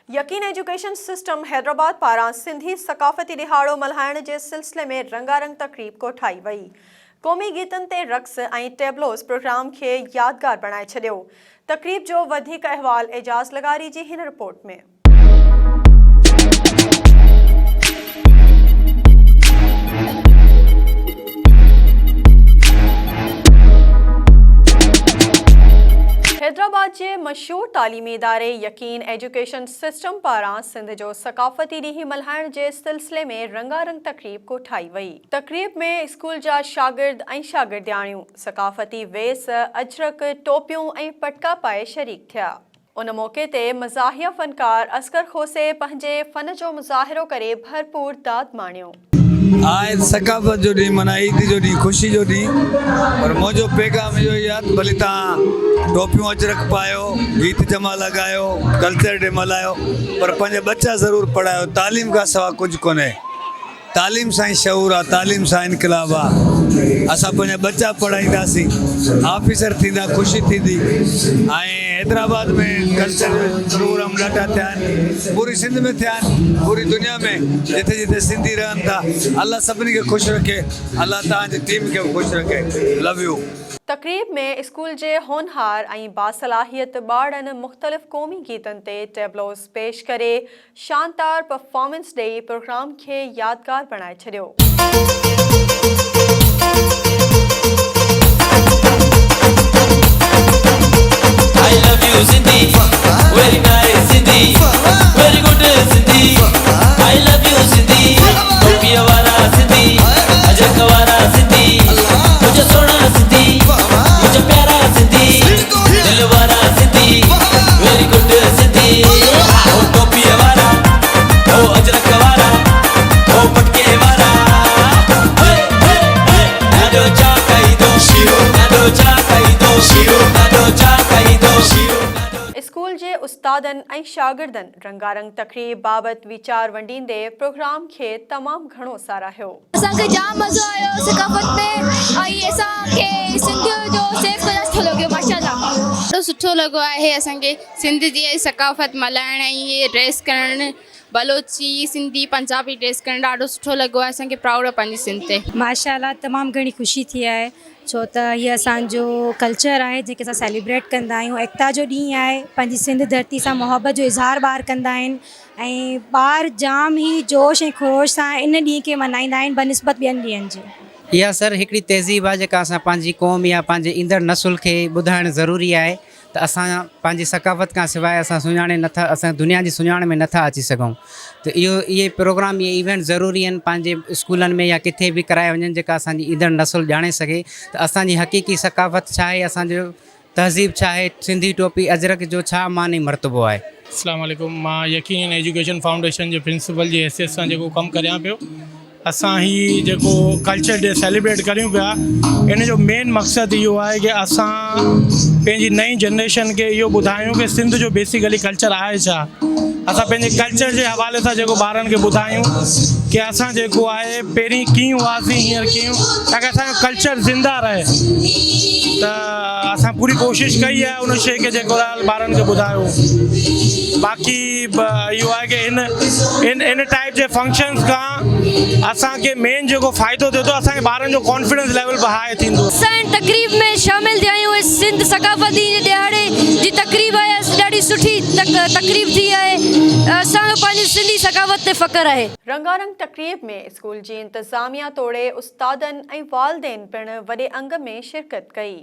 यकीन education system Hyderabad पारां सिंधी सकाफ़ती दिहाड़ो मल्हाइण जे सिलसिले में रंगारंग तक़रीब कोठाई वई। क़ौमी गीतन ते रक़्स ऐं टेबलोस प्रोग्राम खे यादगार बणाए छॾियो। तक़रीब जो वधीक अहवाल एजाज़ लगारी जी हिन रिपोर्ट में। हैदराबाद के मशहूर तालीमी इदारे यकीन एजुकेशन सिस्टम पारां सिंध जो सकाफ़ती ॾींहुं मल्हाइण जे सिलसिले में रंगारंग तक़रीब कोठाई वई। तक़रीब में स्कूल जा शागिर्द ऐं शागिर्दियाणियूं सकाफ़ती वेस, अजरक, टोपियूं ऐं पटका पाए शरीक थिया। उन मौके ते मज़ाहिया फनकार असगर खोसे पंहिंजे फ़न जो मुज़ाहिरो करे भरपूर दाद माणियो। आज सकाफ़त जो ॾींहुं माना ईद जो ॾींहुं, ख़ुशी जो ॾींहुं, पर मुंहिंजो पैगाम इहो ई आहे भली तव्हां टोपियूं अजरक पायो, गीत जमा लॻायो, कल्चर डे मल्हायो, पर पंहिंजा बच्चा ज़रूरु पढ़ायो। तालीम खां सवाइ कुझु कोन्हे। तालीम सां ई शऊर आहे, तालीम सां इनकलाब आहे। असां पंहिंजा बच्चा पढ़ाईंदासीं, ऑफिसर थींदा, ख़ुशी थींदी। ऐं हैदराबाद में कल्चर प्रोग्राम ॾाढा थिया आहिनि, पूरी सिंध में थिया आहिनि, पूरी दुनिया में जिथे जिथे सिंधी रहनि था। अल्लाह सभिनी खे ख़ुशि रखे, अल्लाह तव्हांजी टीम खे बि ख़ुशि रखे। Love U. तक़रीब में स्कूल जे होनहार ऐं बासलाहियत ॿारनि मुख़्तलिफ़ क़ौमी गीतनि ते टेबलोस पेश करे शानदार परफॉर्मेंस ॾेई प्रोग्राम खे यादगार बणाए छॾियो। I love you Sindhi, very nice Sindhi, very good Sindhi. I love you Sindhi, topiya wala Sindhi, ajrak wala Sindhi, mujhe sona Sindhi, mujhe pyara Sindhi, dil wala Sindhi, very good Sindhi. Oh topiya wala, oh ajrak wala, oh patke wala. Hey hey hey, nado cha kai do shiro, nado cha kai do shiro, nado cha kai do shiro. School जे उस्तादनि ऐं शागिर्दनि रंगारंग तक़रीब बाबति वीचार वंडींदे programme खे तमामु घणो साराहियो। असांखे जाम मज़ो आयो सकाफ़त में, ऐं असांखे सिंध जो सेफ सुठो लॻियो। माशाअल्लाह ॾाढो सुठो लॻो आहे असांखे सिंध जी सकाफ़त मल्हाइण ऐं इहे ड्रेस करणु, बलोची, सिंधी, पंजाबी ड्रेस करणु ॾाढो सुठो लॻो आहे। असांखे प्राउड आहे पंहिंजी सिंध ते। माशाअल्लाह तमामु घणी ख़ुशी थी आहे, छो त हीअ असांजो कल्चर आहे जेके असां सेलिब्रेट कंदा आहियूं। एकता जो ॾींहुं आहे, पंहिंजी सिंध धरती सां मुहबत जो इज़हार ॿार कंदा आहिनि ऐं ॿार जाम ई जोश ऐं ख़रोश सां इन ॾींहं खे मल्हाईंदा आहिनि बनस्बत ॿियनि ॾींहंनि जे। इहा सर हिकिड़ी तहज़ीब आहे जेका असां पंहिंजी क़ौम या पंहिंजे ईंदड़ नसुल खे ॿुधाइणु ज़रूरी आहे त असां पंहिंजी सकाफ़त खां सवाइ असां सुञाणे नथा, असां दुनिया जी सुञाण में नथा अची सघूं। त इहे प्रोग्राम, इहे इवेंट ज़रूरी आहिनि पंहिंजे स्कूलनि में या किथे बि कराए वञनि जेका असांजी ईंदड़ नसुल ॼाणे सघे त असांजी हक़ीक़ी सकाफ़त छा आहे, असांजो तहज़ीब छा आहे, सिंधी टोपी अजरक जो छा माने मरतबो आहे। अस्सलाम वालेकुम। मां यकीन एजुकेशन फाउंडेशन जे प्रिंसिपल जी हैसियत सां जेको कमु करियां पियो। असां ही जेको कल्चर डे सेलिब्रेट करियूं पिया, इन जो मेन मक़सदु इहो आहे कि असां पंहिंजी नई जनरेशन खे इहो ॿुधायूं कि सिंध जो बेसिकली कल्चर आहे छा। असां पंहिंजे कल्चर जे हवाले सां जेको ॿारनि खे ॿुधायूं कि असां जेको आहे पहिरीं कीअं हुआसीं, हींअर कीअं, ताकी असांजो कल्चर ज़िंदा रहे। त असां पूरी कोशिशि कई आहे उन शइ खे जेको ॿारनि खे ॿुधायो। बाक़ी इहो आहे कि इन टाइप जे फंक्शन्स खां असांखे मेन जेको फ़ाइदो थिए थो, असांजे ॿारनि जो कॉन्फिडेंस लेवल हाई थींदो। असां तक़रीब में शामिल थिया आहियूं। सिंध सकाफ़ती ॾियारे जी तक़रीब आहे, ॾाढी सुठी तक़रीब थी आहे। असांजो पंहिंजी सिंधी सकाफ़त ते फ़ख़्रु आहे। रंगारंग तक़रीब में स्कूल जी इंतज़ामिया तोड़े उस्तादनि ऐं वालिदैन पिणु वॾे अंग में शिरकत कई।